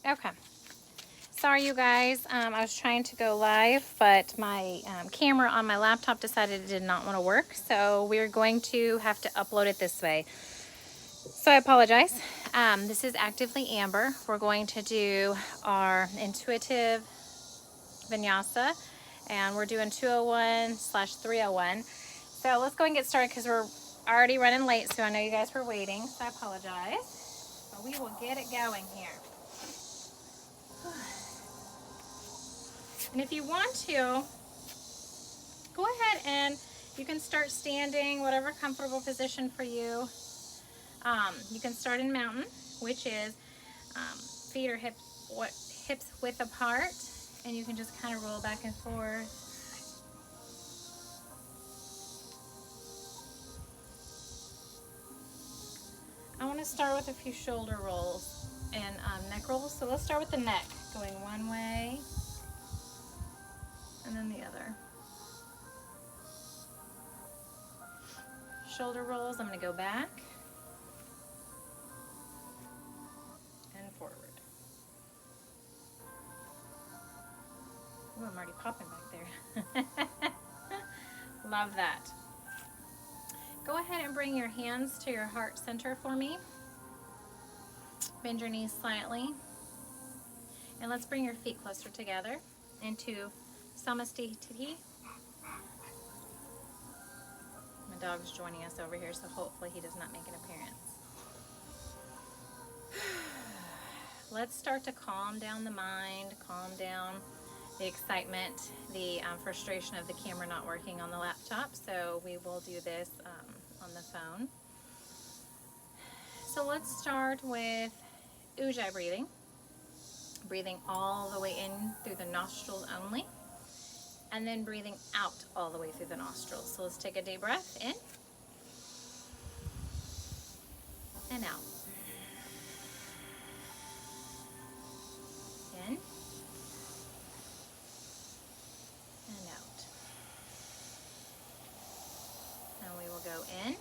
Okay. Sorry, you guys. I was trying to go live, but my camera on my laptop decided it did not want to work. So we're going to have to upload it this way. So I apologize. This is Actively Amber. We're going to do our intuitive Vinyasa, and we're doing 201/301. So let's go and get started because we're already running late. So I know you guys were waiting. So I apologize. But we will get it going here. And if you want to, go ahead and you can start standing, whatever comfortable position for you. You can start in mountain, which is feet or hips width apart, and you can just kind of roll back and forth. I want to start with a few shoulder rolls and neck rolls. So let's start with the neck, going one way and then the other. Shoulder rolls, I'm going to go back and forward. Ooh, I'm already popping back there. Love that. Go ahead and bring your hands to your heart center for me. Bend your knees slightly. And let's bring your feet closer together into Samasthiti. My dog's joining us over here, so hopefully he does not make an appearance. Let's start to calm down the mind, calm down the excitement, the frustration of the camera not working on the laptop. So we will do this on the phone. So let's start with Ujjayi breathing. Breathing all the way in through the nostrils only, and then breathing out all the way through the nostrils. So let's take a deep breath in and out. In and out. Now we will go in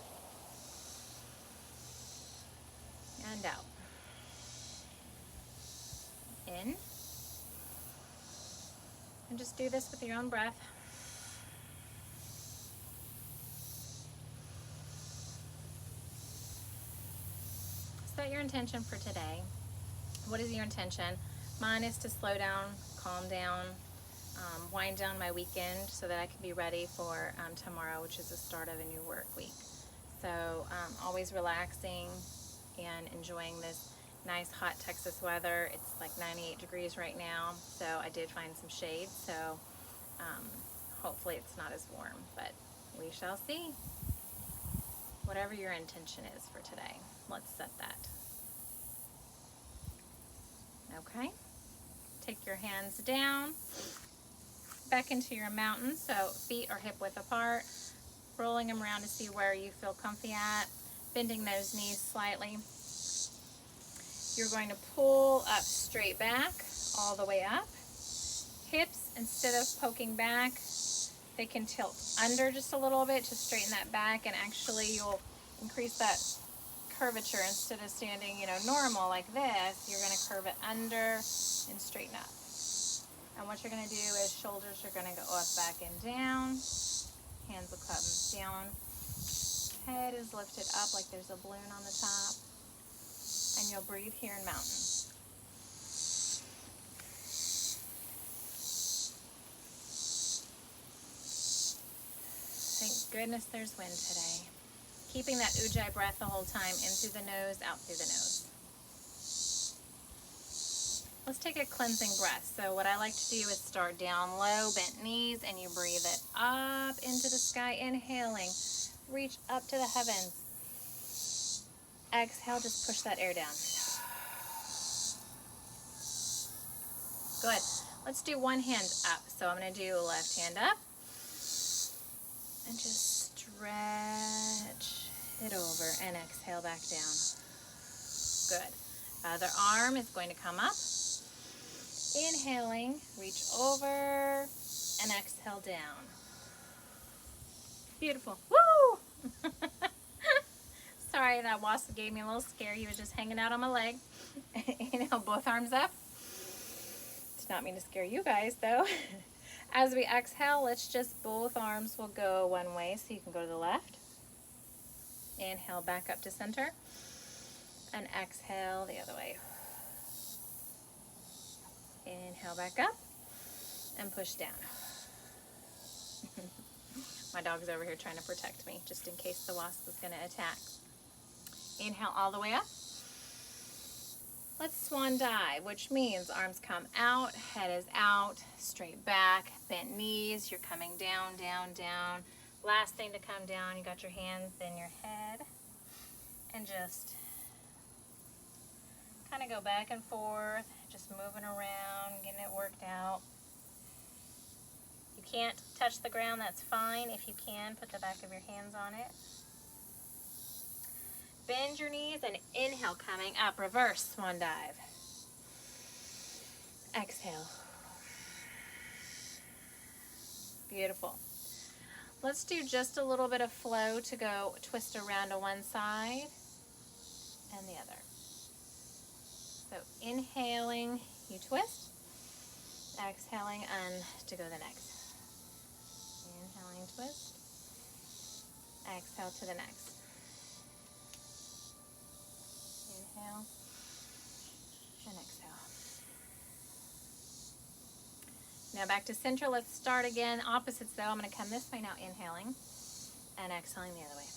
and out. In. And just do this with your own breath. Set your intention for today. What is your intention? Mine is to slow down, calm down, wind down my weekend so that I can be ready for tomorrow, which is the start of a new work week. So always relaxing and enjoying this nice hot Texas weather. It's like 98 degrees right now, so I did find some shade, so hopefully it's not as warm, but we shall see. Whatever your intention is for today, let's set that. Okay, take your hands down, back into your mountain, so feet are hip width apart, rolling them around to see where you feel comfy at, bending those knees slightly. You're going to pull up straight back, all the way up. Hips, instead of poking back, they can tilt under just a little bit to straighten that back, and actually you'll increase that curvature. Instead of standing, normal like this, you're going to curve it under and straighten up. And what you're going to do is shoulders are going to go up, back, and down. Hands will come down. Head is lifted up like there's a balloon on the top. And you'll breathe here in mountain. Thank goodness there's wind today. Keeping that Ujjayi breath the whole time, in through the nose, out through the nose. Let's take a cleansing breath. So what I like to do is start down low, bent knees, and you breathe it up into the sky, inhaling. Reach up to the heavens. Exhale, just push that air down. Good. Let's do one hand up. So I'm going to do left hand up. And just stretch it over and exhale back down. Good. Other arm is going to come up. Inhaling, reach over, and exhale down. Beautiful. Woo! Sorry, that wasp gave me a little scare. He was just hanging out on my leg. Both arms up. does not mean to scare you guys though. As we exhale, let's just, both arms will go one way, so you can go to the left. Inhale back up to center, and exhale the other way. Inhale back up, and push down. My dog's over here trying to protect me, just in case the wasp is going to attack. Inhale all the way up. Let's swan dive, which means arms come out, head is out, straight back, bent knees, you're coming down, down, down. Last thing to come down, you got your hands in your head, and just kind of go back and forth, just moving around, getting it worked out. You can't touch the ground, that's fine. If you can, put the back of your hands on it. Bend your knees and inhale, coming up, reverse swan dive. Exhale. Beautiful. Let's do just a little bit of flow to go twist around to one side and the other. So inhaling, you twist. Exhaling, and to go the next. Inhaling, twist. Exhale to the next. Inhale and exhale. Now back to center. Let's start again. Opposites though. I'm going to come this way now, inhaling and exhaling the other way.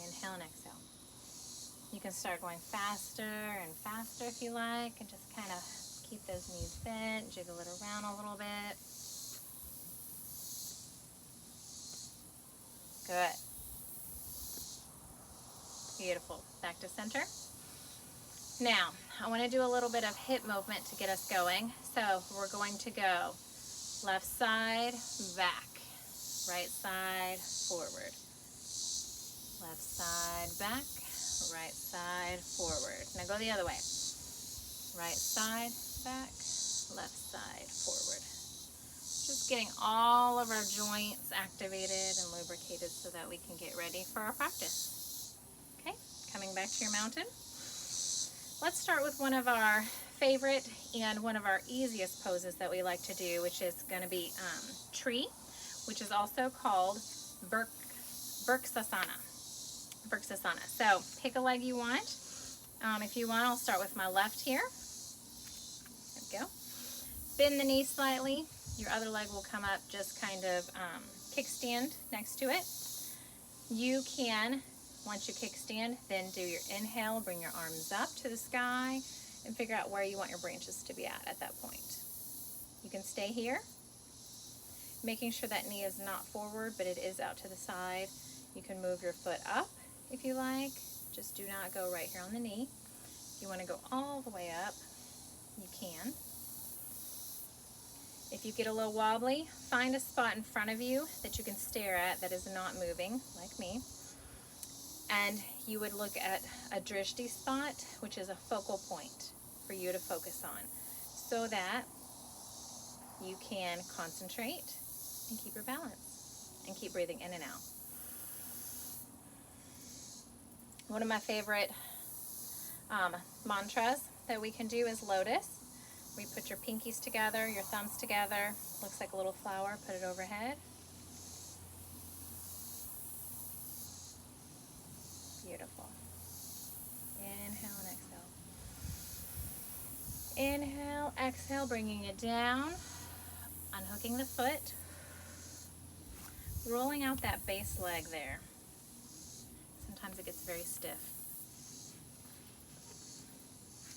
Inhale and exhale. You can start going faster and faster if you like, and just kind of keep those knees bent, jiggle it around a little bit. Good. Beautiful. Back to center. Now, I want to do a little bit of hip movement to get us going. So we're going to go left side, back, right side, forward. Left side, back, right side, forward. Now go the other way. Right side, back, left side, forward. Just getting all of our joints activated and lubricated so that we can get ready for our practice. Okay, coming back to your mountain. Let's start with one of our favorite and one of our easiest poses that we like to do, which is going to be tree, which is also called Virksasana. Virksasana. So pick a leg you want. If you want, I'll start with my left here. There we go. Bend the knee slightly. Your other leg will come up, just kind of kickstand next to it. You can, once you kickstand, then do your inhale, bring your arms up to the sky, and figure out where you want your branches to be at that point. You can stay here, making sure that knee is not forward, but it is out to the side. You can move your foot up if you like. Just do not go right here on the knee. If you want to go all the way up, you can. If you get a little wobbly, find a spot in front of you that you can stare at that is not moving, like me. And you would look at a drishti spot, which is a focal point for you to focus on, so that you can concentrate and keep your balance and keep breathing in and out. One of my favorite mantras that we can do is lotus. We put your pinkies together, your thumbs together, looks like a little flower, put it overhead. Beautiful. Inhale and exhale. Inhale, exhale, bringing it down, unhooking the foot, rolling out that base leg there. Sometimes it gets very stiff.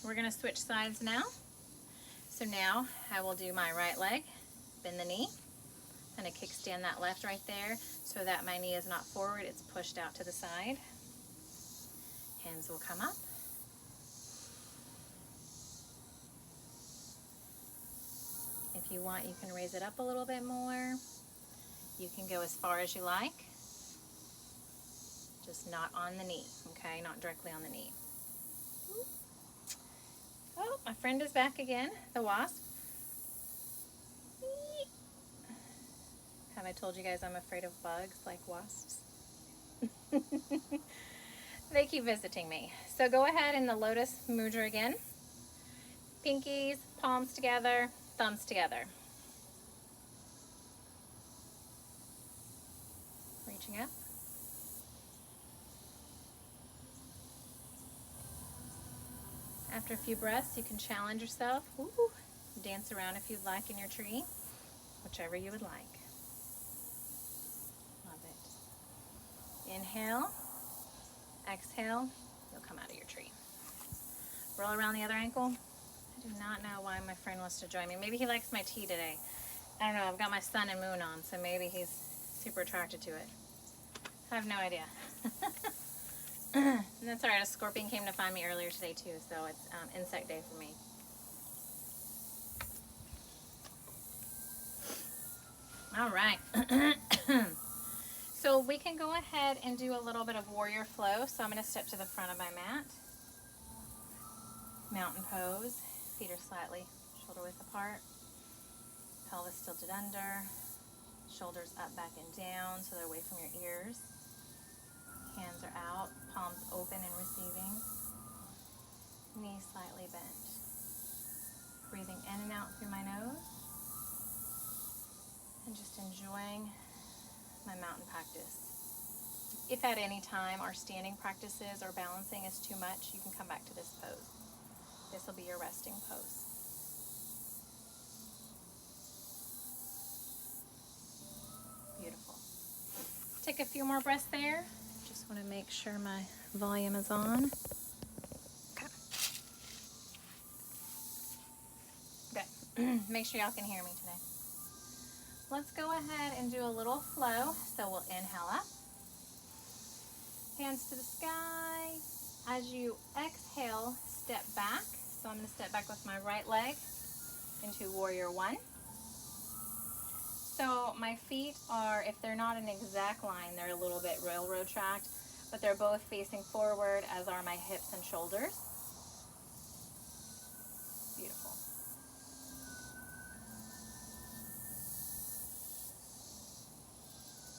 We're going to switch sides now. So now I will do my right leg, bend the knee, and I kickstand that left right there so that my knee is not forward, it's pushed out to the side. Hands will come up. If you want, you can raise it up a little bit more. You can go as far as you like, just not on the knee, okay? Not directly on the knee. Oh, my friend is back again, the wasp. Have I told you guys I'm afraid of bugs like wasps? They keep visiting me. So go ahead in the lotus mudra again. Pinkies, palms together, thumbs together. Reaching up. After a few breaths, you can challenge yourself. Woo. Dance around if you'd like in your tree, whichever you would like. Love it. Inhale, exhale, you'll come out of your tree. Roll around the other ankle. I do not know why my friend wants to join me. Maybe he likes my tea today. I don't know, I've got my sun and moon on, so maybe he's super attracted to it. I have no idea. And that's alright, a scorpion came to find me earlier today too, so it's insect day for me. Alright. So we can go ahead and do a little bit of warrior flow. So I'm going to step to the front of my mat. Mountain pose. Feet are slightly shoulder width apart. Pelvis tilted under. Shoulders up, back, and down so they're away from your ears. Hands are out. Palms open and receiving. Knees slightly bent. Breathing in and out through my nose. And just enjoying my mountain practice. If at any time our standing practices or balancing is too much, you can come back to this pose. This will be your resting pose. Beautiful. Take a few more breaths there. Just want to make sure my volume is on. Okay. Good. Make sure y'all can hear me today. Let's go ahead and do a little flow. So we'll inhale up. Hands to the sky. As you exhale, step back. So I'm going to step back with my right leg into warrior one. So my feet are, if they're not an exact line, they're a little bit railroad tracked, but they're both facing forward, as are my hips and shoulders. Beautiful.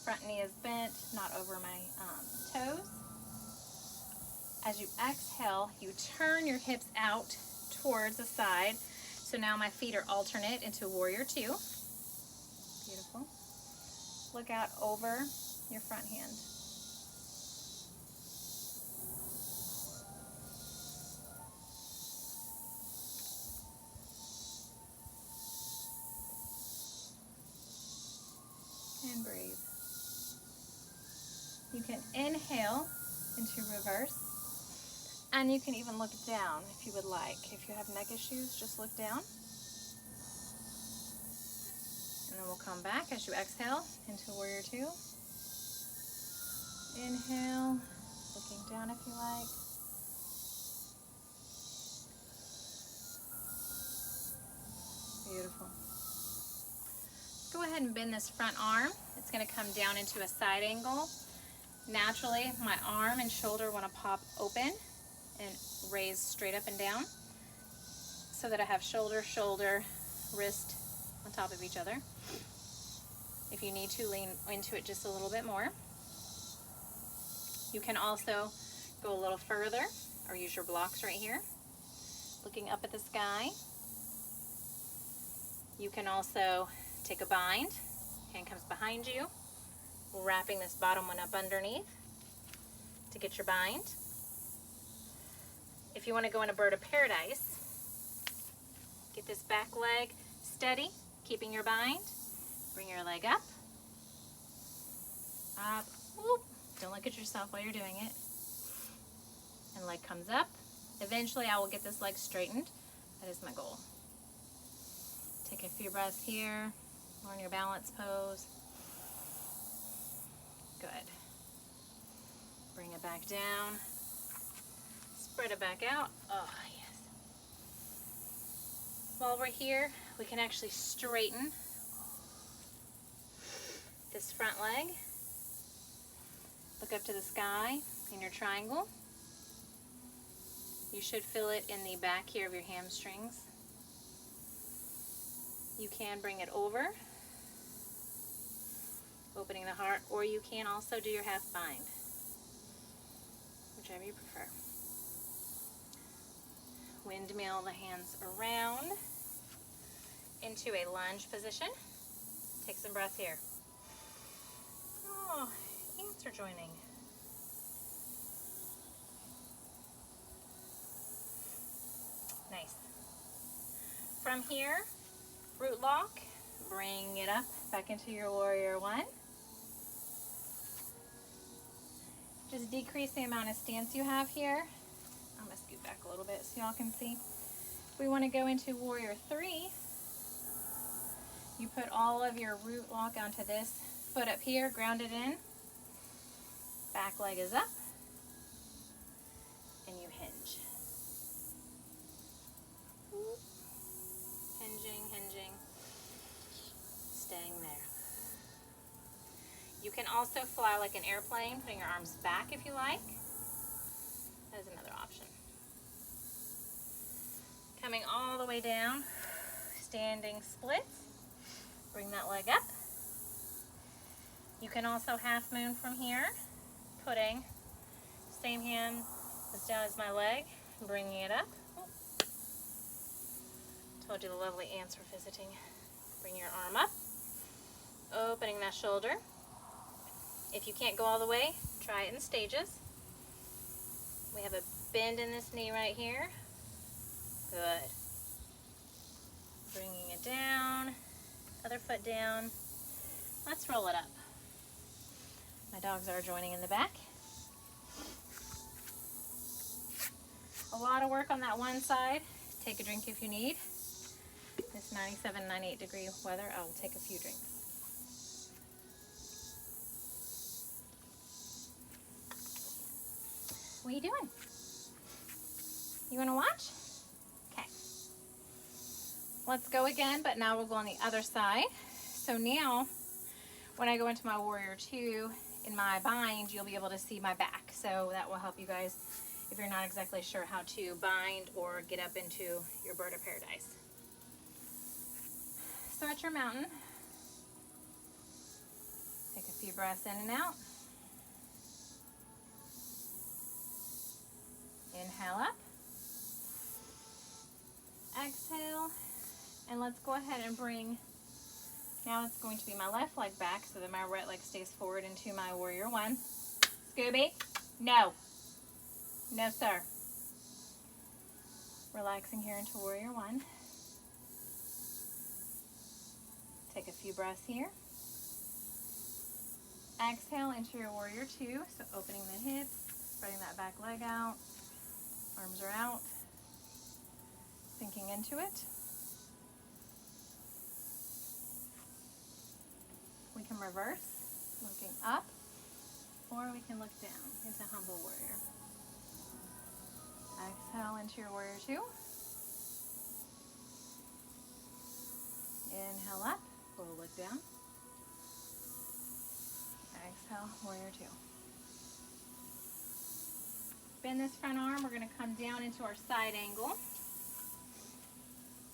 Front knee is bent, not over my toes. As you exhale, you turn your hips out towards the side. So now my feet are alternate into warrior two. Beautiful. Look out over your front hand. And breathe. You can inhale into reverse. And you can even look down if you would like. If you have neck issues, just look down. And then we'll come back as you exhale into warrior two. Inhale, looking down if you like. Beautiful. Go ahead and bend this front arm. It's going to come down into a side angle. Naturally, my arm and shoulder want to pop open and raise straight up and down so that I have shoulder, shoulder, wrist on top of each other. If you need to, lean into it just a little bit more. You can also go a little further or use your blocks right here, looking up at the sky. You can also take a bind. Hand comes behind you, wrapping this bottom one up underneath to get your bind. If you want to go in a bird of paradise, get this back leg steady, keeping your bind. Bring your leg up, up, whoop. Don't look at yourself while you're doing it. And leg comes up. Eventually I will get this leg straightened. That is my goal. Take a few breaths here. Learn your balance pose. Good. Bring it back down. Spread it back out. Oh, yes. While we're here, we can actually straighten this front leg. Look up to the sky in your triangle. You should feel it in the back here of your hamstrings. You can bring it over, opening the heart, or you can also do your half bind, whichever you prefer. Windmill the hands around into a lunge position. Take some breath here. Oh, ants are joining. Nice. From here, root lock, bring it up back into your warrior one. Just decrease the amount of stance you have here. I'm gonna scoot back a little bit so y'all can see. If we wanna go into warrior three, you put all of your root lock onto this foot up here, ground it in. Back leg is up, and you hinge. Hinging, hinging, staying there. You can also fly like an airplane, putting your arms back if you like. That is another option. Coming all the way down, standing splits. Bring that leg up. You can also half moon from here, putting same hand as down as my leg, bringing it up. Oh. Told you the lovely ants were visiting. Bring your arm up, opening that shoulder. If you can't go all the way, try it in stages. We have a bend in this knee right here. Good. Bringing it down, other foot down. Let's roll it up. My dogs are joining in the back. A lot of work on that one side. Take a drink if you need. This 97, 98 degree weather, I will take a few drinks. What are you doing? You want to watch? Okay. Let's go again, but now we'll go on the other side. So now, when I go into my warrior two, in my bind, you'll be able to see my back. So that will help you guys if you're not exactly sure how to bind or get up into your bird of paradise. So at your mountain, take a few breaths in and out. Inhale up. Exhale. And let's go ahead and bring, now it's going to be my left leg back so that my right leg stays forward into my warrior one. Scooby, no. No, sir. Relaxing here into warrior one. Take a few breaths here. Exhale into your warrior two, so opening the hips, spreading that back leg out. Arms are out. Sinking into it. We can reverse, looking up, or we can look down into humble warrior. Exhale into your warrior two. Inhale up, we'll look down. Exhale, warrior two. Bend this front arm, we're going to come down into our side angle.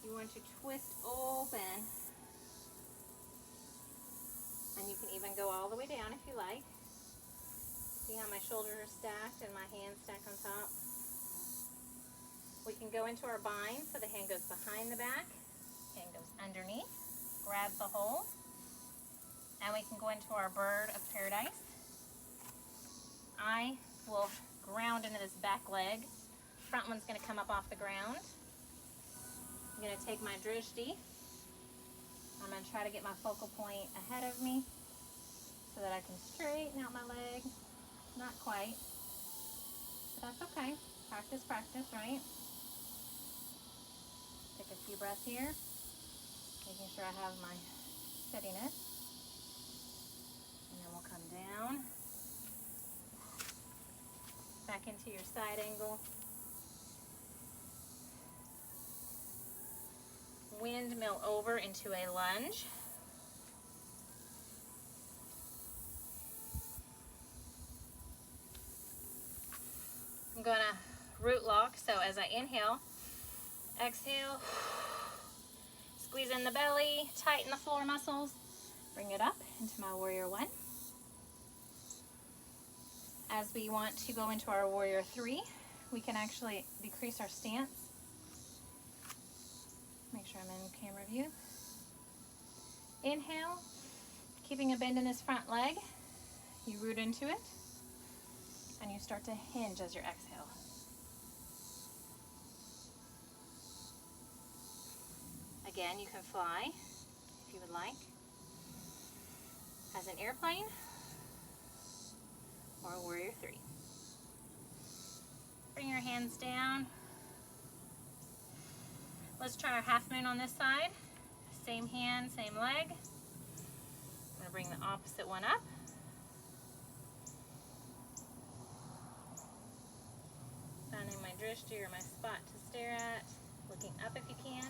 You want to twist open. And you can even go all the way down if you like. See how my shoulders are stacked and my hands stacked on top? We can go into our bind, so the hand goes behind the back, hand goes underneath, grab the hole, and we can go into our bird of paradise. I will ground into this back leg. Front one's going to come up off the ground. I'm going to take my drishti. I'm going to try to get my focal point ahead of me so that I can straighten out my leg. Not quite, but that's okay. Practice, practice, right? Take a few breaths here, making sure I have my steadiness. And then we'll come down, back into your side angle. Windmill over into a lunge. I'm going to root lock, so as I inhale, exhale, squeeze in the belly, tighten the floor muscles, bring it up into my warrior one. As we want to go into our warrior three, we can actually decrease our stance sure I'm in camera view. Inhale, keeping a bend in this front leg. You root into it, and you start to hinge as you exhale. Again, you can fly if you would like, as an airplane or a warrior 3. Bring your hands down. Let's try our half moon on this side. Same hand, same leg. I'm going to bring the opposite one up. Finding my drishti or my spot to stare at. Looking up if you can.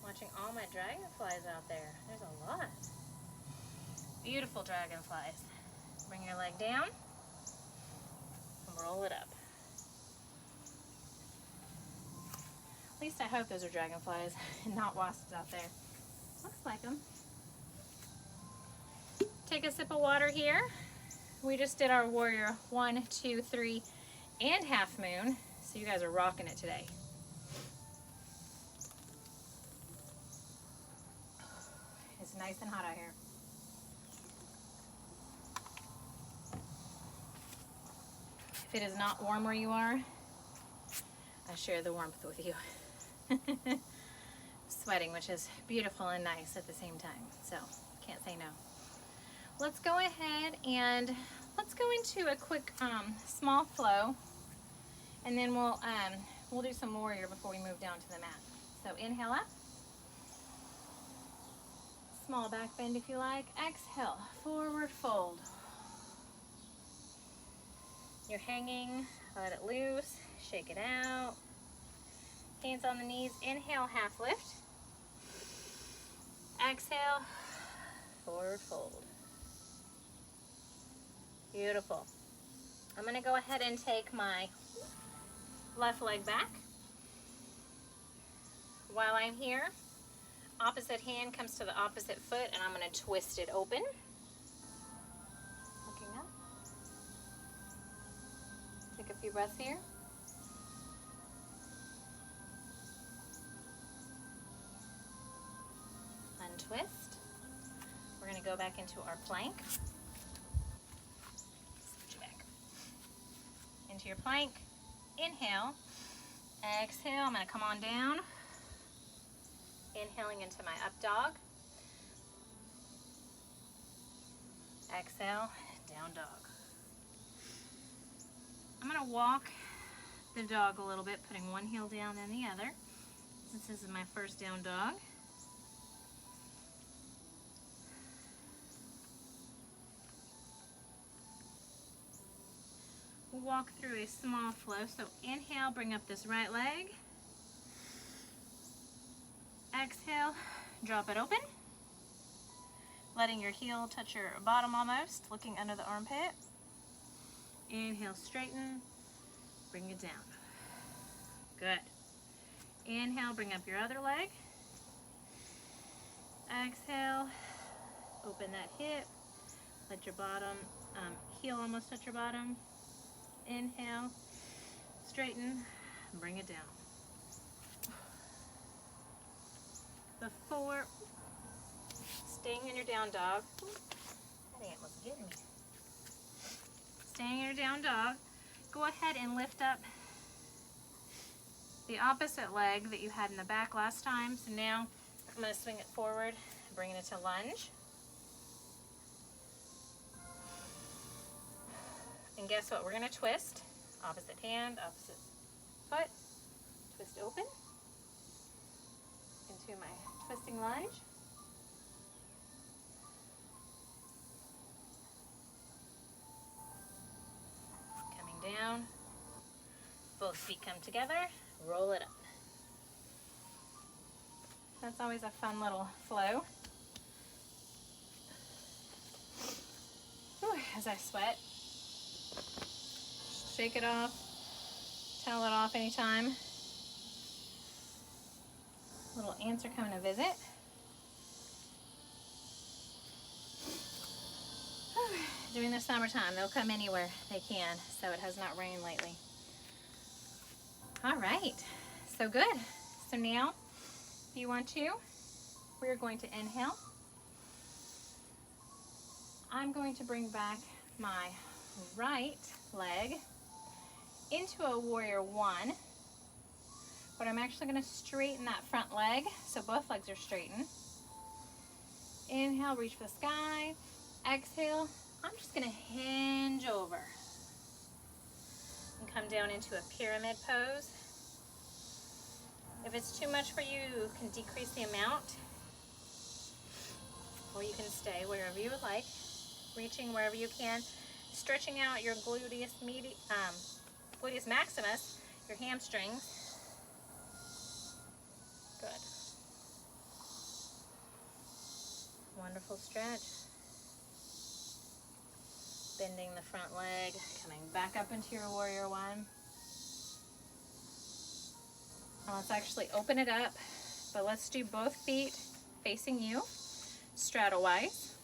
Watching all my dragonflies out there. There's a lot. Beautiful dragonflies. Bring your leg down and roll it up. At least I hope those are dragonflies and not wasps out there. Looks like them. Take a sip of water here. We just did our warrior 1, 2, 3, and half moon. So you guys are rocking it today. It's nice and hot out here. If it is not warm where you are, I share the warmth with you. Sweating, which is beautiful and nice at the same time, so can't say no. Let's go ahead and let's go into a quick small flow, and then we'll do some warrior before we move down to the mat. So inhale up, small back bend if you like. Exhale, forward fold. You're hanging, let it loose, shake it out. Hands on the knees, inhale, half lift. Exhale, forward fold. Beautiful. I'm going to go ahead and take my left leg back. While I'm here, opposite hand comes to the opposite foot, and I'm going to twist it open. Looking up. Take a few breaths here. Untwist. We're going to go back into our plank. Switch back. Into your plank. Inhale. Exhale. I'm going to come on down. Inhaling into my up dog. Exhale. Down dog. I'm going to walk the dog a little bit, putting one heel down and the other. Since this is my first down dog. We'll walk through a small flow. So inhale, bring up this right leg. Exhale, drop it open. Letting your heel touch your bottom almost, looking under the armpit. Inhale, straighten, bring it down. Good. Inhale, bring up your other leg. Exhale, open that hip. Let your bottom, heel almost touch your bottom. Inhale, straighten, bring it down. Before staying in your down dog, that ant was getting me. Staying in your down dog, go ahead and lift up the opposite leg that you had in the back last time. So now I'm going to swing it forward, bringing it to lunge. And guess what? We're going to twist. Opposite hand, opposite foot. Twist open into my twisting lunge. Coming down. Both feet come together. Roll it up. That's always a fun little flow. Whew, as I sweat. Shake it off. Towel it off anytime. Little ants are coming to visit. During the summertime, they'll come anywhere they can, so it has not rained lately. All right, so good. So now, if you want to, we're going to inhale. I'm going to bring back my right leg into a warrior one, but I'm actually going to straighten that front leg so both legs are straightened. Inhale, reach for the sky. Exhale, I'm just going to hinge over and come down into a pyramid pose. If it's too much for you, you can decrease the amount, or you can stay wherever you would like, reaching wherever you can, stretching out your gluteus maximus, your hamstrings. Good. Wonderful stretch. Bending the front leg, coming back up into your warrior one. Now let's actually open it up, but let's do both feet facing you, straddle-wise.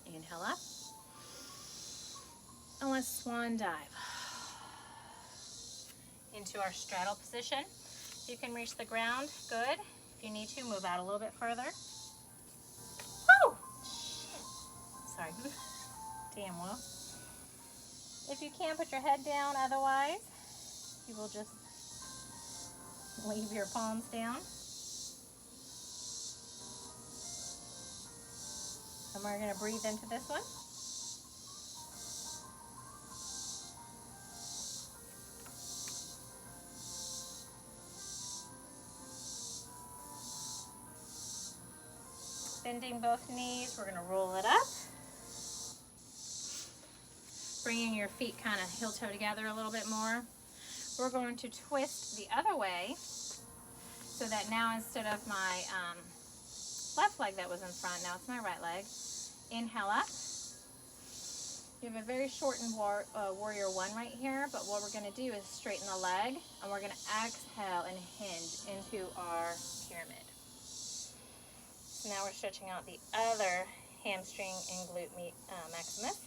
Inhale up. And let's swan dive into our straddle position. If you can reach the ground, good. If you need to, move out a little bit further. Woo! Sorry. Damn well. If you can, put your head down. Otherwise, you will just leave your palms down. And we're going to breathe into this one. Bending both knees, we're going to roll it up. Bringing your feet kind of heel-toe together a little bit more. We're going to twist the other way so that now instead of my left leg that was in front, now it's my right leg. Inhale up. You have a very shortened warrior one right here, but what we're going to do is straighten the leg, and we're going to exhale and hinge into our pyramid. So now we're stretching out the other hamstring and glute maximus.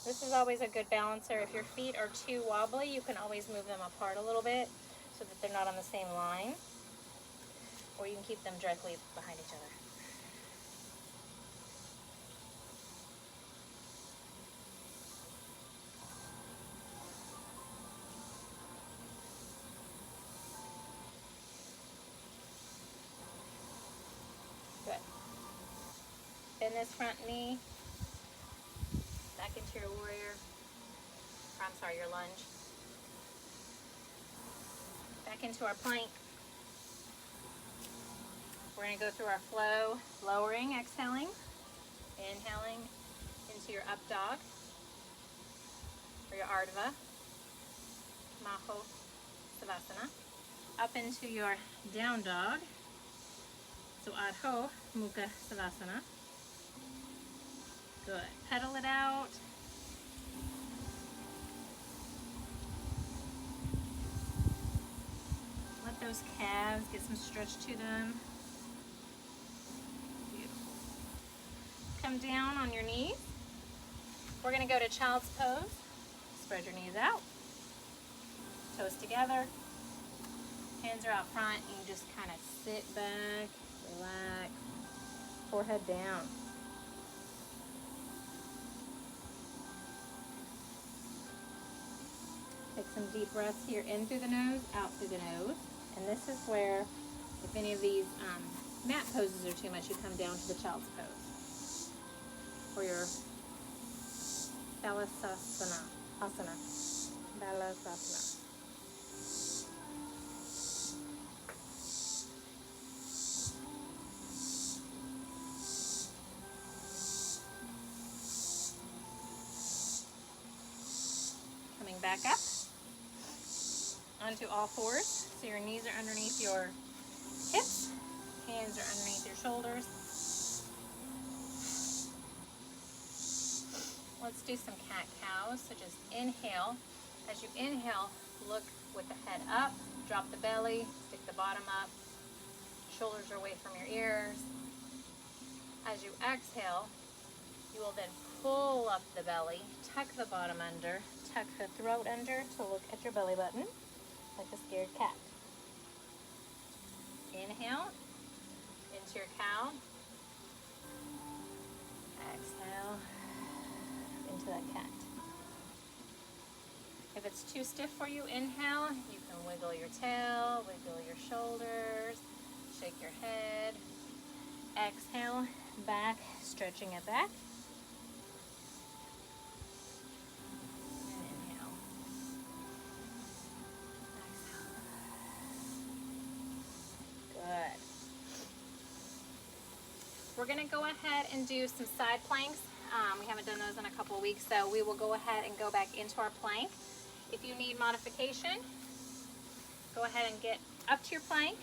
This is always a good balancer. If your feet are too wobbly, you can always move them apart a little bit so that they're not on the same line, or you can keep them directly behind each other. Good. Bend this front knee back into your warrior, or I'm sorry, your lunge. Back into our plank. We're going to go through our flow, lowering, exhaling, inhaling into your up dog, or your ardha, maho savasana, up into your down dog, so adho mukha savasana. Good. Pedal it out. Let those calves get some stretch to them. Beautiful. Come down on your knees. We're going to go to child's pose. Spread your knees out. Toes together. Hands are out front. You just kind of sit back, relax, forehead down. Take some deep breaths here, in through the nose, out through the nose. And this is where, if any of these mat poses are too much, you come down to the child's pose. Or your Balasasana. Balasasana. Coming back up onto all fours. So your knees are underneath your hips, hands are underneath your shoulders. Let's do some cat-cows. So just inhale. As you inhale, look with the head up, drop the belly, stick the bottom up, shoulders are away from your ears. As you exhale, you will then pull up the belly, tuck the bottom under, tuck the throat under to look at your belly button like a scared cat. Inhale into your cow. Exhale into that cat. If it's too stiff for you, inhale. You can wiggle your tail, wiggle your shoulders, shake your head. Exhale, back, stretching it back. And inhale. Exhale. Good. We're going to go ahead and do some side planks. We haven't done those in a couple of weeks, so we will go ahead and go back into our plank. If you need modification, go ahead and get up to your plank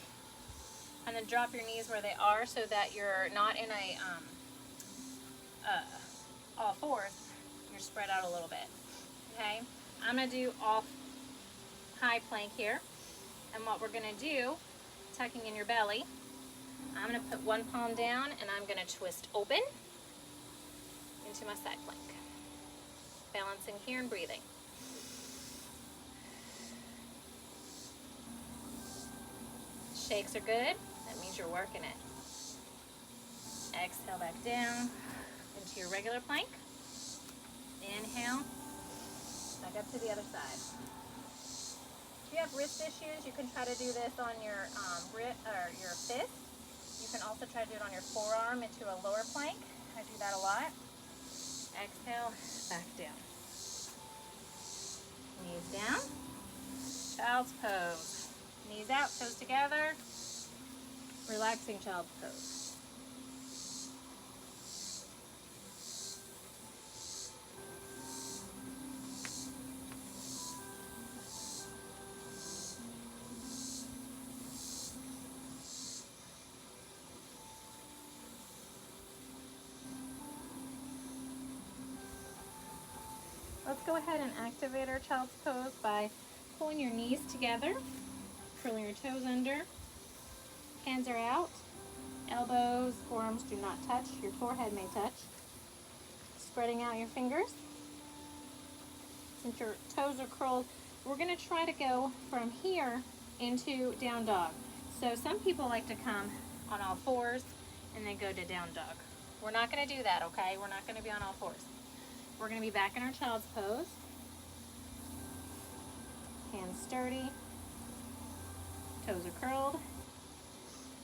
and then drop your knees where they are so that you're not in a all fours. You're spread out a little bit. Okay, I'm going to do all high plank here, and what we're going to do, tucking in your belly, I'm going to put one palm down and I'm going to twist open into my side plank. Balancing here and breathing. Shakes are good. That means you're working it. Exhale back down into your regular plank. Inhale. Back up to the other side. If you have wrist issues, you can try to do this on your your fist. You can also try to do it on your forearm into a lower plank. I do that a lot. Exhale, back down. Knees down. Child's pose. Knees out, toes together. Relaxing child's pose. Let's go ahead and activate our child's pose by pulling your knees together, curling your toes under, hands are out, elbows, forearms do not touch, your forehead may touch. Spreading out your fingers. Since your toes are curled, we're going to try to go from here into down dog. So some people like to come on all fours and then go to down dog. We're not going to do that, okay? We're not going to be on all fours. We're going to be back in our child's pose. Hands sturdy. Toes are curled.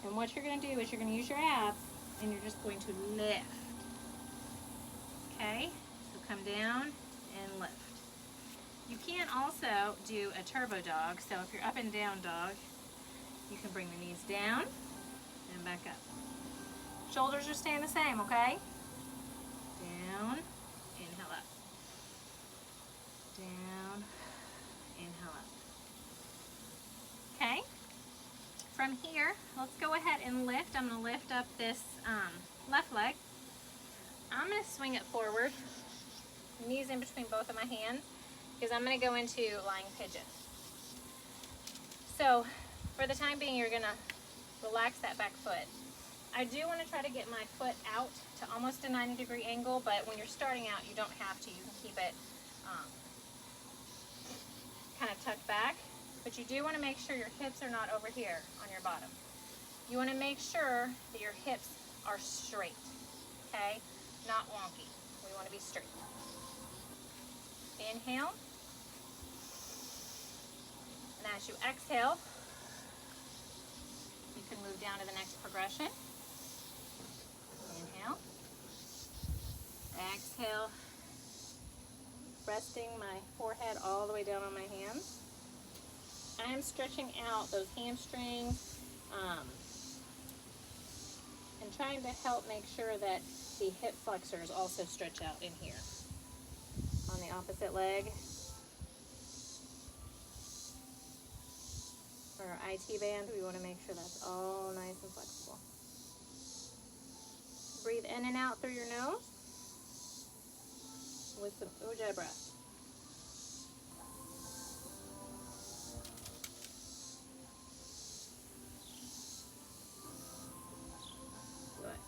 And what you're going to do is you're going to use your abs and you're just going to lift. Okay? So come down and lift. You can also do a turbo dog. So if you're up and down dog, you can bring the knees down and back up. Shoulders are staying the same, okay? Down. Inhale up. Down. Inhale up. Okay. From here, let's go ahead and lift. I'm going to lift up this left leg. I'm going to swing it forward. Knees in between both of my hands because I'm going to go into lying pigeon. So for the time being, you're going to relax that back foot. I do want to try to get my foot out to almost a 90-degree angle, but when you're starting out, you don't have to. You can keep it kind of tucked back, but you do want to make sure your hips are not over here on your bottom. You want to make sure that your hips are straight, okay? Not wonky. We want to be straight. Inhale. And as you exhale, you can move down to the next progression. Inhale. Exhale. Resting my forehead all the way down on my hands. I am stretching out those hamstrings and trying to help make sure that the hip flexors also stretch out in here. On the opposite leg. For our IT band, we want to make sure that's all nice and flexible. Breathe in and out through your nose with some ujjayi breath. Good.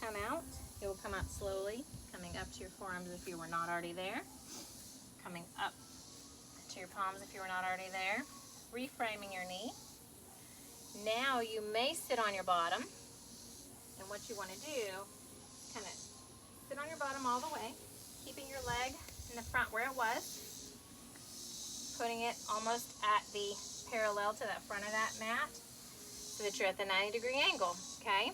come out, it will come out slowly, coming up to your forearms if you were not already there, coming up to your palms if you were not already there, reframing your knee. Now you may sit on your bottom, and what you want to do is kind of sit on your bottom all the way, keeping your leg in the front where it was, putting it almost at the parallel to that front of that mat so that you're at the 90-degree angle, okay?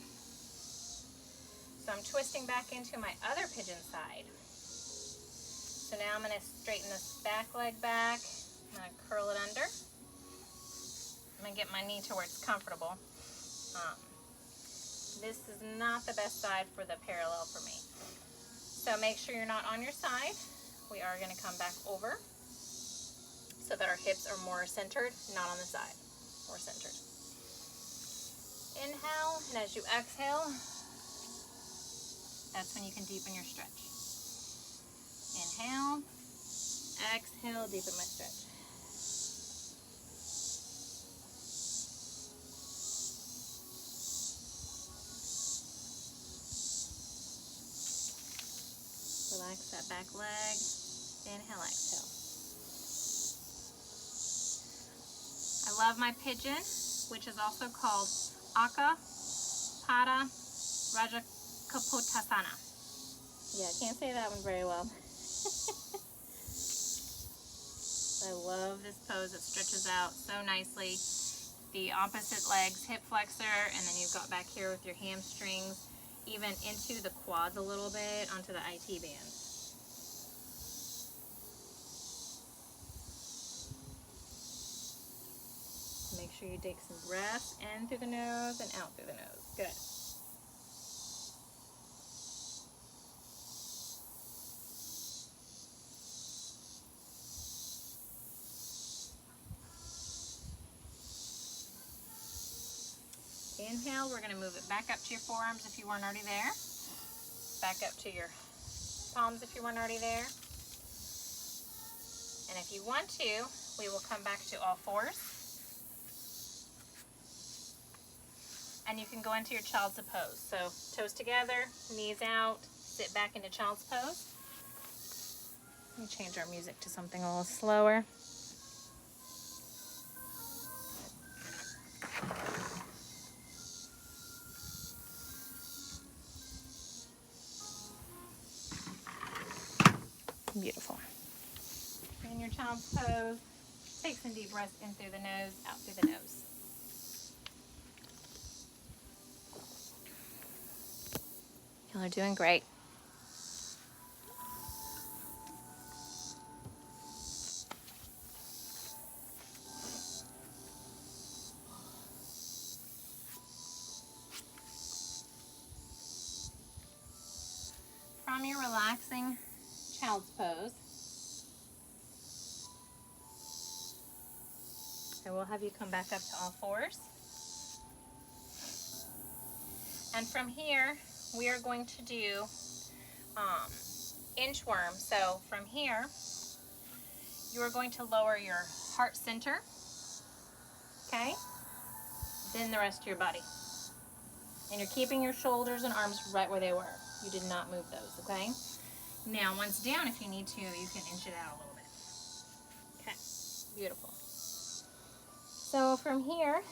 So I'm twisting back into my other pigeon side. So now I'm going to straighten this back leg back. I'm going to curl it under. I'm going to get my knee to where it's comfortable. This is not the best side for the parallel for me. So make sure you're not on your side. We are going to come back over so that our hips are more centered, not on the side, more centered. Inhale, and as you exhale, that's when you can deepen your stretch. Inhale, exhale, deepen my stretch. Relax that back leg. Inhale, exhale. I love my pigeon, which is also called Aka Pada Rajakapotasana. Yeah, I can't say that one very well. I love this pose. It stretches out so nicely. The opposite leg's hip flexor, and then you've got back here with your hamstrings, even into the quads a little bit, onto the IT band. Make sure you take some breaths in through the nose and out through the nose. Good. Inhale, we're going to move it back up to your forearms if you weren't already there. Back up to your palms if you weren't already there. And if you want to, we will come back to all fours. And you can go into your child's pose. So toes together, knees out, sit back into child's pose. Let me change our music to something a little slower. Beautiful. In your child's pose, take some deep breaths in through the nose, out through the nose. Y'all are doing great. From your relaxing child's pose, I will have you come back up to all fours. And from here, we are going to do inchworm. So from here, you are going to lower your heart center, okay? Then the rest of your body. And you're keeping your shoulders and arms right where they were. You did not move those, okay? Now, once down, if you need to, you can inch it out a little bit. Okay, beautiful. So from here,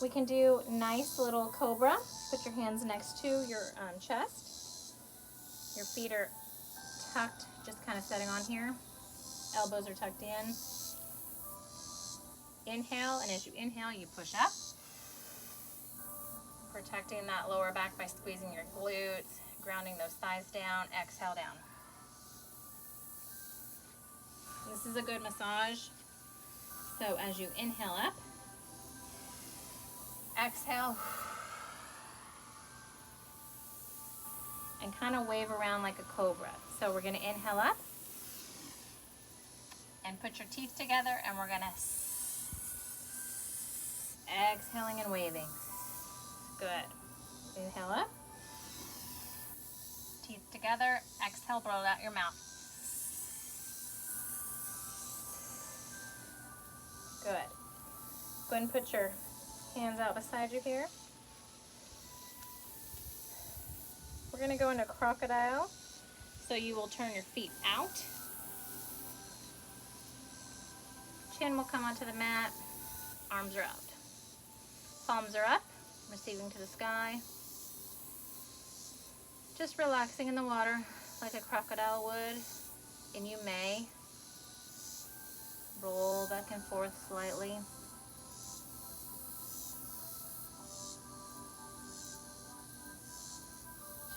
we can do nice little cobra. Put your hands next to your chest. Your feet are tucked, just kind of setting on here. Elbows are tucked in. Inhale, and as you inhale, you push up. Protecting that lower back by squeezing your glutes, grounding those thighs down. Exhale down. This is a good massage. So as you inhale up, exhale, and kind of wave around like a cobra. So we're going to inhale up and put your teeth together, and we're going to exhaling and waving. Good. Inhale up, teeth together, exhale, blow it out your mouth. Good. Go ahead and put your hands out beside you here. We're going to go into crocodile. So you will turn your feet out. Chin will come onto the mat. Arms are out. Palms are up, receiving to the sky. Just relaxing in the water like a crocodile would. And you may roll back and forth slightly.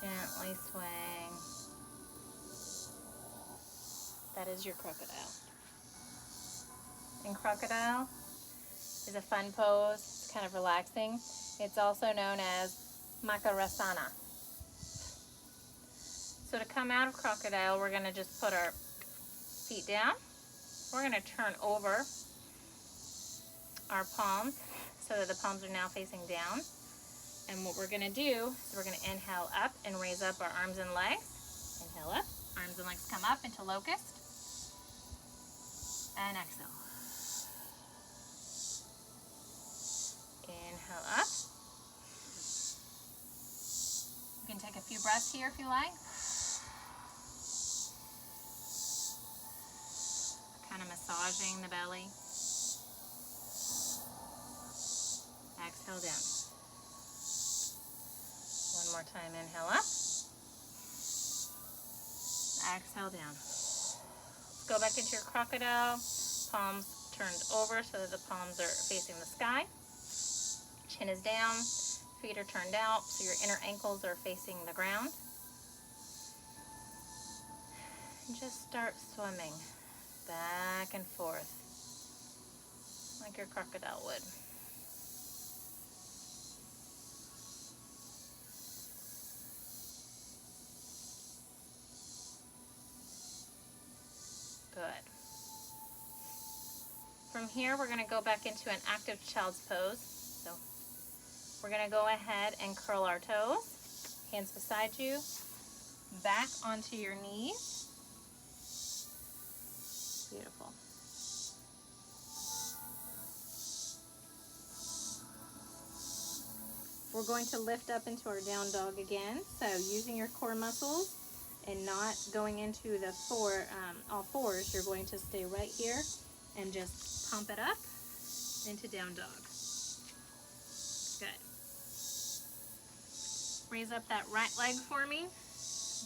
Gently swaying. That is your crocodile. And crocodile is a fun pose. It's kind of relaxing. It's also known as Makarasana. So to come out of crocodile, we're going to just put our feet down. We're going to turn over our palms so that the palms are now facing down. And what we're going to do is we're going to inhale up and raise up our arms and legs. Inhale up, arms and legs come up into locust. And exhale. Inhale up. You can take a few breaths here if you like. Kind of massaging the belly. Exhale down. One more time, inhale up. Exhale down. Let's go back into your crocodile. Palms turned over so that the palms are facing the sky. Chin is down, feet are turned out, so your inner ankles are facing the ground. And just start swimming back and forth like your crocodile would. Good. From here, we're going to go back into an active child's pose. So we're going to go ahead and curl our toes, hands beside you, back onto your knees. Beautiful. We're going to lift up into our down dog again. So using your core muscles and not going into the all fours, you're going to stay right here and just pump it up into down dog. Good. Raise up that right leg for me.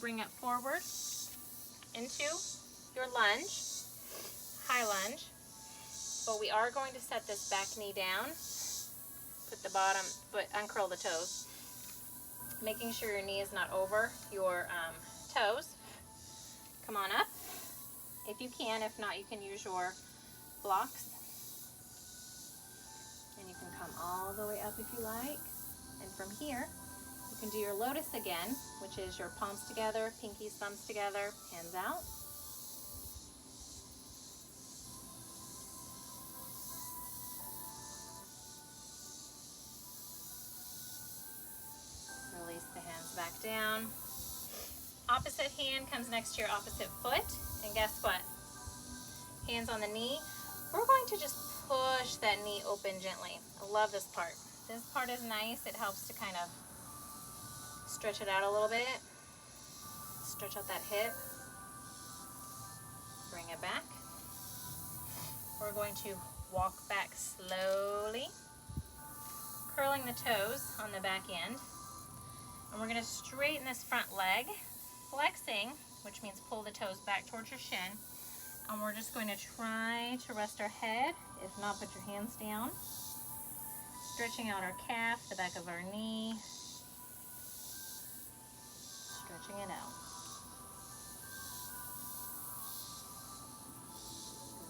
Bring it forward into your lunge, high lunge. But we are going to set this back knee down. Put the bottom foot, uncurl the toes. Making sure your knee is not over your toes. Come on up. If you can, if not, you can use your blocks. And you can come all the way up if you like. And from here, you can do your lotus again, which is your palms together, pinkies, thumbs together, hands out. Release the hands back down. Opposite hand comes next to your opposite foot. And guess what? Hands on the knee. We're going to just push that knee open gently. I love this part. This part is nice. It helps to kind of stretch it out a little bit. Stretch out that hip. Bring it back. We're going to walk back slowly, curling the toes on the back end. And we're going to straighten this front leg, flexing, which means pull the toes back towards your shin. And we're just going to try to rest our head. If not, put your hands down. Stretching out our calf, the back of our knee. Stretching it out.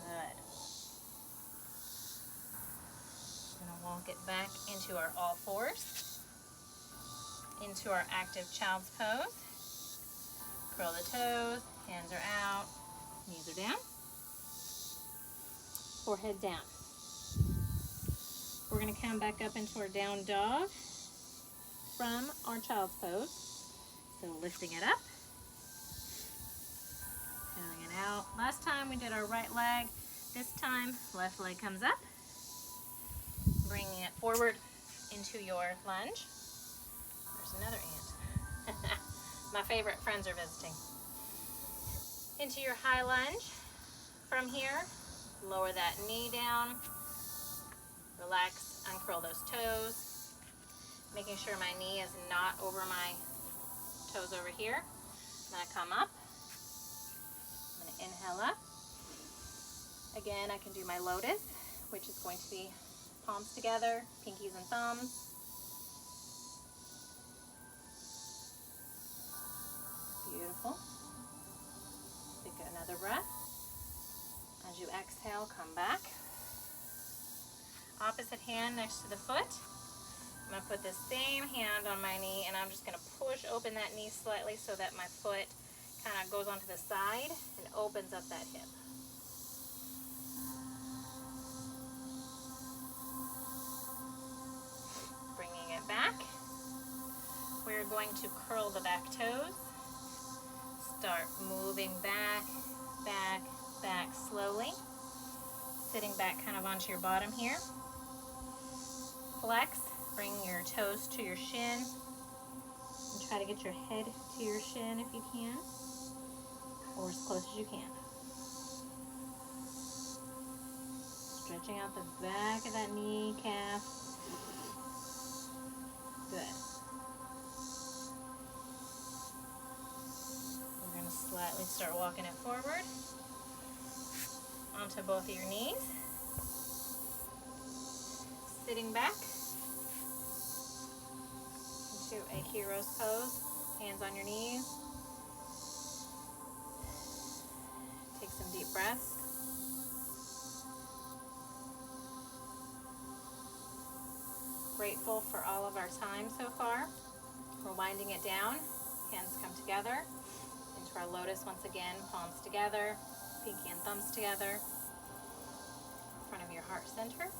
Good. We're going to walk it back into our all fours. Into our active child's pose. Curl the toes, hands are out, knees are down, forehead down. We're going to come back up into our down dog from our child's pose. So lifting it up, feeling it out. Last time we did our right leg. This time, left leg comes up, bringing it forward into your lunge. There's another ant. my favorite friends are visiting. Into your high lunge. From here, lower that knee down. Relax, uncurl those toes. Making sure my knee is not over my toes over here. I'm gonna come up. I'm gonna inhale up. Again, I can do my lotus, which is going to be palms together, pinkies and thumbs. Beautiful. Take another breath. As you exhale, come back. Opposite hand next to the foot. I'm going to put this same hand on my knee, and I'm just going to push open that knee slightly so that my foot kind of goes onto the side and opens up that hip. Bringing it back. We're going to curl the back toes. Start moving back, back, back slowly. Sitting back kind of onto your bottom here. Flex, bring your toes to your shin. And try to get your head to your shin if you can, or as close as you can. Stretching out the back of that knee, calf. Good. We're going to slightly start walking it forward onto both of your knees. Sitting back into a hero's pose, hands on your knees. Take some deep breaths. Grateful for all of our time so far. We're winding it down. Hands come together into our lotus once again. Palms together, pinky and thumbs together. In front of your heart center.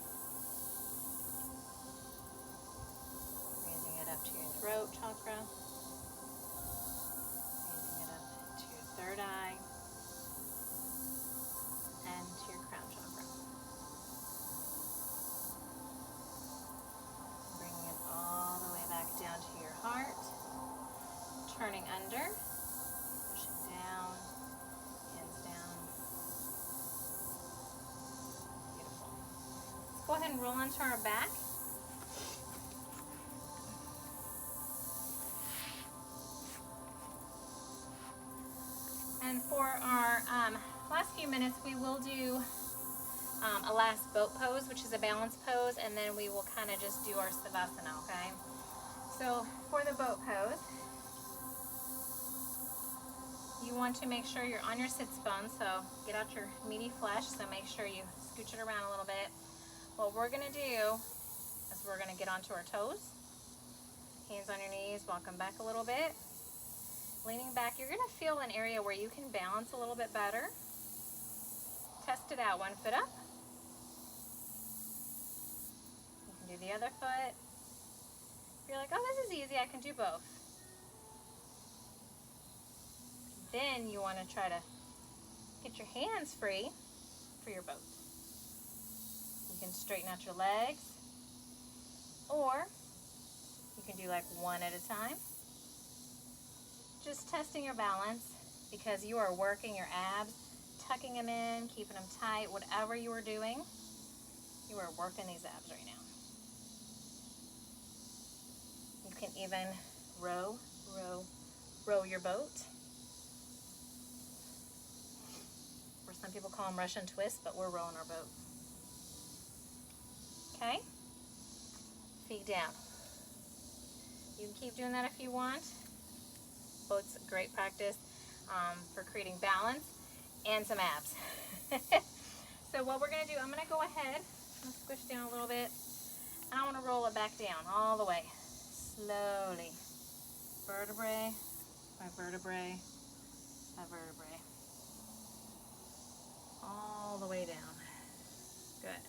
Raising it up to your throat chakra. Raising it up to your third eye. And to your crown chakra. Bringing it all the way back down to your heart. Turning under. Pushing down. Hands down. Beautiful. Let's go ahead and roll onto our back. And for our last few minutes, we will do a last boat pose, which is a balance pose, and then we will kind of just do our savasana, okay? So for the boat pose, you want to make sure you're on your sits bones, so get out your meaty flesh, so make sure you scooch it around a little bit. What we're going to do is we're going to get onto our toes, hands on your knees, walk them back a little bit. Leaning back, you're going to feel an area where you can balance a little bit better. Test it out. One foot up. You can do the other foot. If you're like, oh, this is easy, I can do both. Then you want to try to get your hands free for your boat. You can straighten out your legs, or you can do like one at a time. Just testing your balance, because you are working your abs, tucking them in, keeping them tight, whatever you are doing, you are working these abs right now. You can even row your boat. Or some people call them Russian twists, but we're rowing our boat. Okay? Feet down. You can keep doing that if you want. Boat's a great practice for creating balance and some abs. So what we're going to do, I'm going to go ahead and squish down a little bit. And I want to roll it back down all the way. Slowly. Vertebrae by vertebrae by vertebrae. All the way down. Good.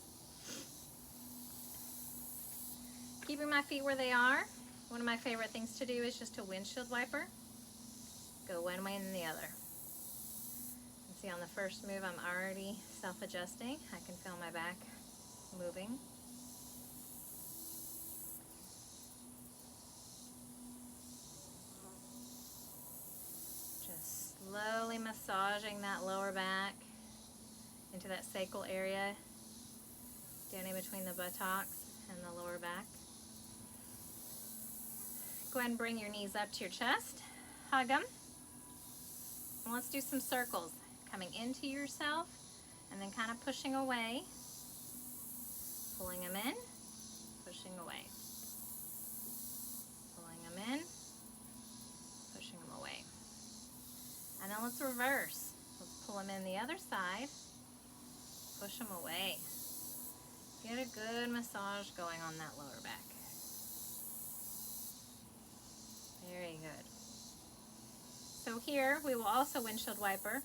Keeping my feet where they are. One of my favorite things to do is just a windshield wiper. Go one way and then the other. You can see on the first move I'm already self-adjusting. I can feel my back moving. massaging that lower back into that sacral area, down in between the buttocks and the lower back. Go ahead and bring your knees up to your chest, hug them, and let's do some circles, coming into yourself and then kind of pushing away, pulling them in, pushing away, pulling them in, pushing them away. And then let's reverse. Let's pull them in the other side, push them away. Get a good massage going on that lower back. Very good. So here we will also windshield wiper.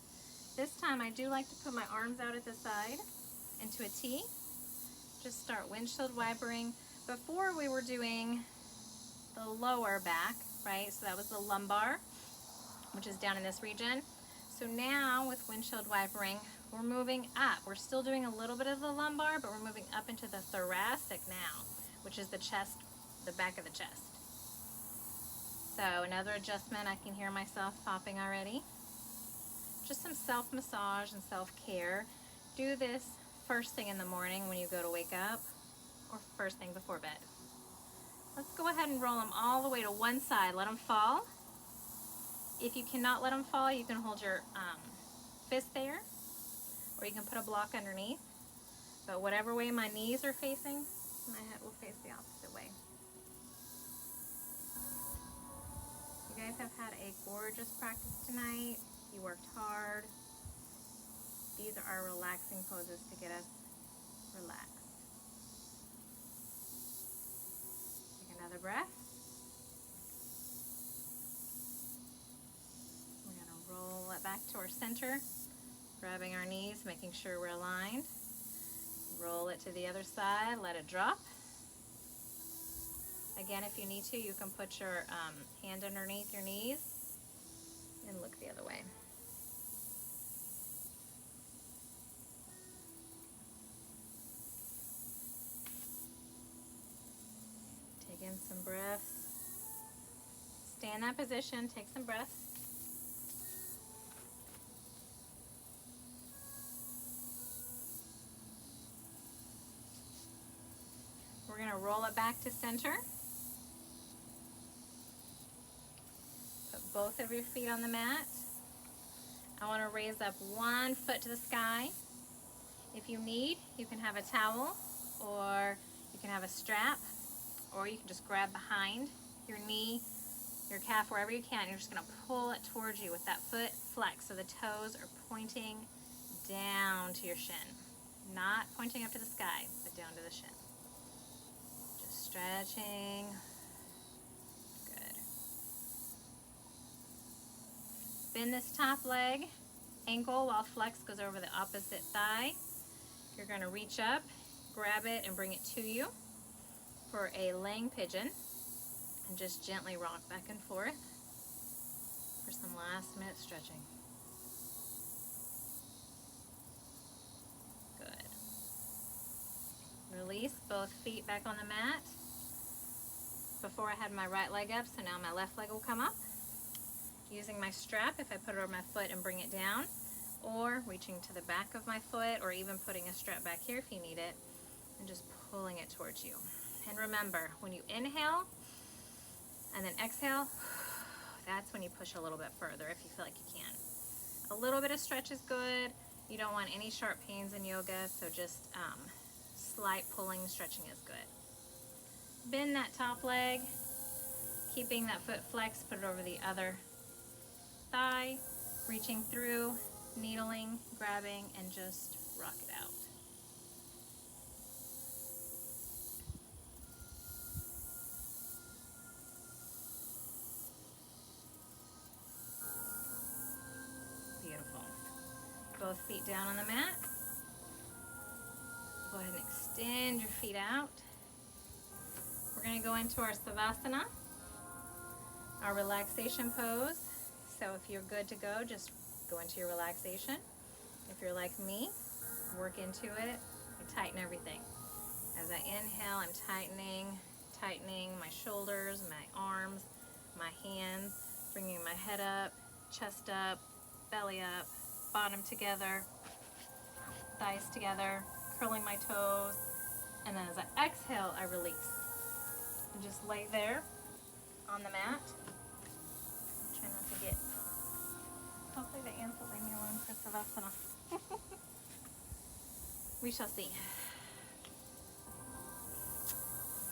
This time I do like to put my arms out at the side into a T. Just start windshield wipering. Before we were doing the lower back, right? So that was the lumbar, which is down in this region. So now with windshield wipering, we're moving up. We're still doing a little bit of the lumbar, but we're moving up into the thoracic now, which is the chest, the back of the chest. So another adjustment, I can hear myself popping already. Just some self-massage and self-care. Do this first thing in the morning when you go to wake up, or first thing before bed. Let's go ahead and roll them all the way to one side. Let them fall. If you cannot let them fall, you can hold your fist there, or you can put a block underneath. But whatever way my knees are facing, my head will face the opposite way. You guys have had a gorgeous practice tonight. You worked hard. These are our relaxing poses to get us relaxed. Take another breath. We're going to roll it back to our center, grabbing our knees, making sure we're aligned. Roll it to the other side, let it drop. Again, if you need to, you can put your hand underneath your knees and look the other way. Take in some breaths. Stay in that position, take some breaths. We're going to roll it back to center. Put both of your feet on the mat. I want to raise up one foot to the sky. If you need, you can have a towel, or you can have a strap, or you can just grab behind your knee, your calf, wherever you can. You're just going to pull it towards you with that foot flex, so the toes are pointing down to your shin. Not pointing up to the sky, but down to the shin. Just stretching. Good. Bend this top leg, ankle, while flex goes over the opposite thigh. You're going to reach up, grab it, and bring it to you for a laying pigeon. And just gently rock back and forth for some last minute stretching. Good. Release both feet back on the mat. Before I had my right leg up, so now my left leg will come up. Using my strap, if I put it over my foot and bring it down, or reaching to the back of my foot, or even putting a strap back here if you need it, and just pulling it towards you. And remember, when you inhale and then exhale, that's when you push a little bit further if you feel like you can. A little bit of stretch is good. You don't want any sharp pains in yoga, so just slight pulling, stretching is good. Bend that top leg, keeping that foot flexed, put it over the other thigh, reaching through, needling, grabbing, and just rock it out. Beautiful. Both feet down on the mat. Go ahead and extend your feet out. We're going to go into our Savasana, our relaxation pose. So if you're good to go, just go into your relaxation. If you're like me, work into it. I tighten everything. As I inhale, I'm tightening my shoulders, my arms, my hands, bringing my head up, chest up, belly up, bottom together, thighs together, curling my toes, and then as I exhale, I release. And just lay there on the mat. Try not to get, hopefully the ants will leave me alone for Savasana. We shall see.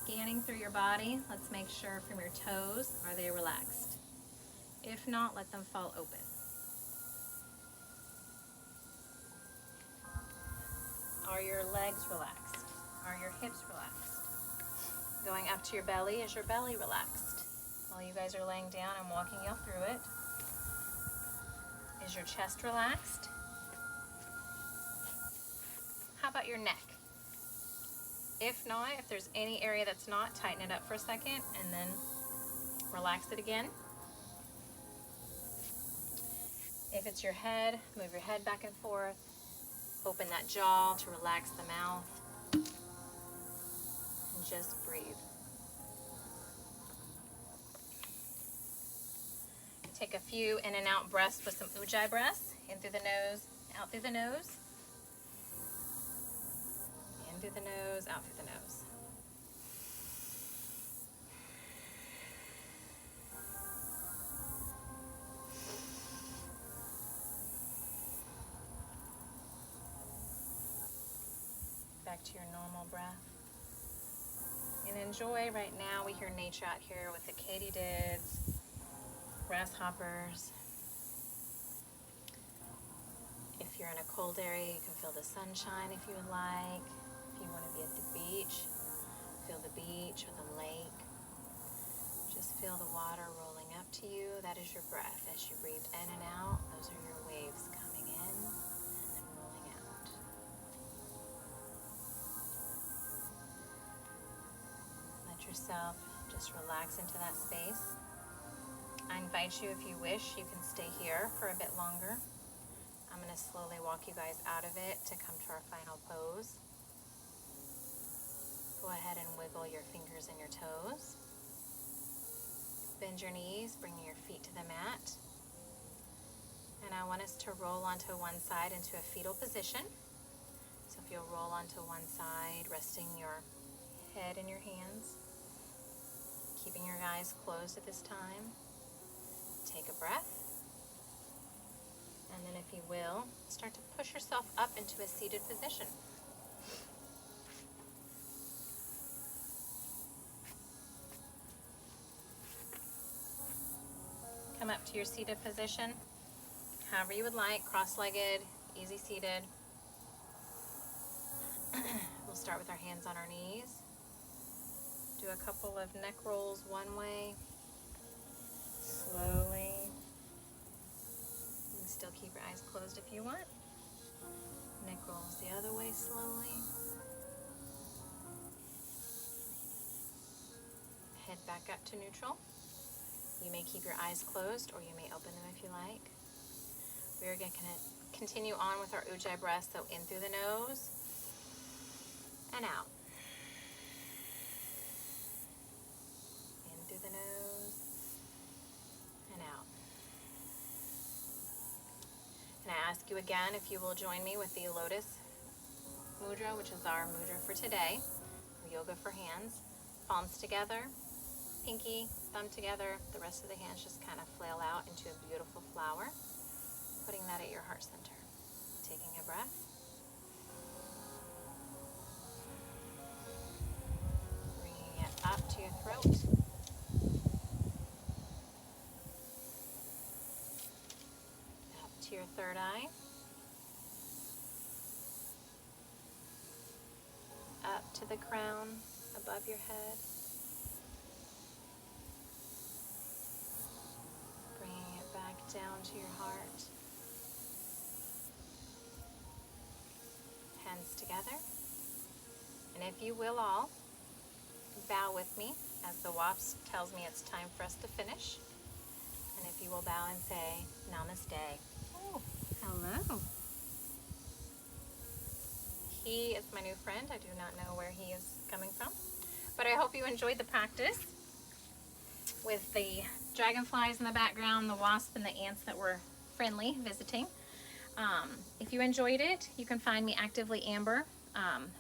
Scanning through your body, let's make sure from your toes, are they relaxed? If not, let them fall open. Are your legs relaxed? Are your hips relaxed? Going up to your belly, is your belly relaxed? While you guys are laying down, I'm walking you through it. Is your chest relaxed? How about your neck? If not, if there's any area that's not, tighten it up for a second and then relax it again. If it's your head, move your head back and forth. Open that jaw to relax the mouth. And just breathe. Take a few in and out breaths with some ujjayi breaths. In through the nose, out through the nose. In through the nose, out through the nose. Back to your normal breath. And enjoy right now. We hear nature out here with the katydids, grasshoppers. If you're in a cold area, you can feel the sunshine if you would like. If you want to be at the beach, feel the beach or the lake. Just feel the water rolling up to you. That is your breath. As you breathe in and out, those are your waves coming in and then rolling out. Let yourself just relax into that space. I invite you, if you wish, you can stay here for a bit longer. I'm going to slowly walk you guys out of it to come to our final pose. Go ahead and wiggle your fingers and your toes. Bend your knees, bringing your feet to the mat. And I want us to roll onto one side into a fetal position. So if you'll roll onto one side, resting your head in your hands, keeping your eyes closed at this time. Take a breath. And then if you will, start to push yourself up into a seated position. Come up to your seated position, however you would like, cross-legged, easy seated. We'll start with our hands on our knees. Do a couple of neck rolls one way, slowly. You can still keep your eyes closed if you want. Neck rolls the other way slowly. Head back up to neutral. You may keep your eyes closed or you may open them if you like. We're going to continue on with our ujjayi breath, so in through the nose and out. In through the nose and out. And I ask you again if you will join me with the lotus mudra, which is our mudra for today, or yoga for hands. Palms together, pinky, thumb together, the rest of the hands just kind of flail out into a beautiful flower, putting that at your heart center. Taking a breath. Bringing it up to your throat. Up to your third eye. Up to the crown above your head. Down to your heart. Hands together. And if you will all, bow with me as the wasp tells me it's time for us to finish. And if you will bow and say, Namaste. Oh, hello. He is my new friend. I do not know where he is coming from. But I hope you enjoyed the practice with the dragonflies in the background, the wasp and the ants that were friendly visiting. If you enjoyed it, you can find me Actively Amber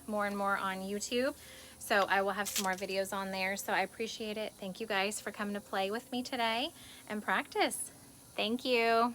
more and more on YouTube. So I will have some more videos on there. So I appreciate it. Thank you guys for coming to play with me today and practice. Thank you.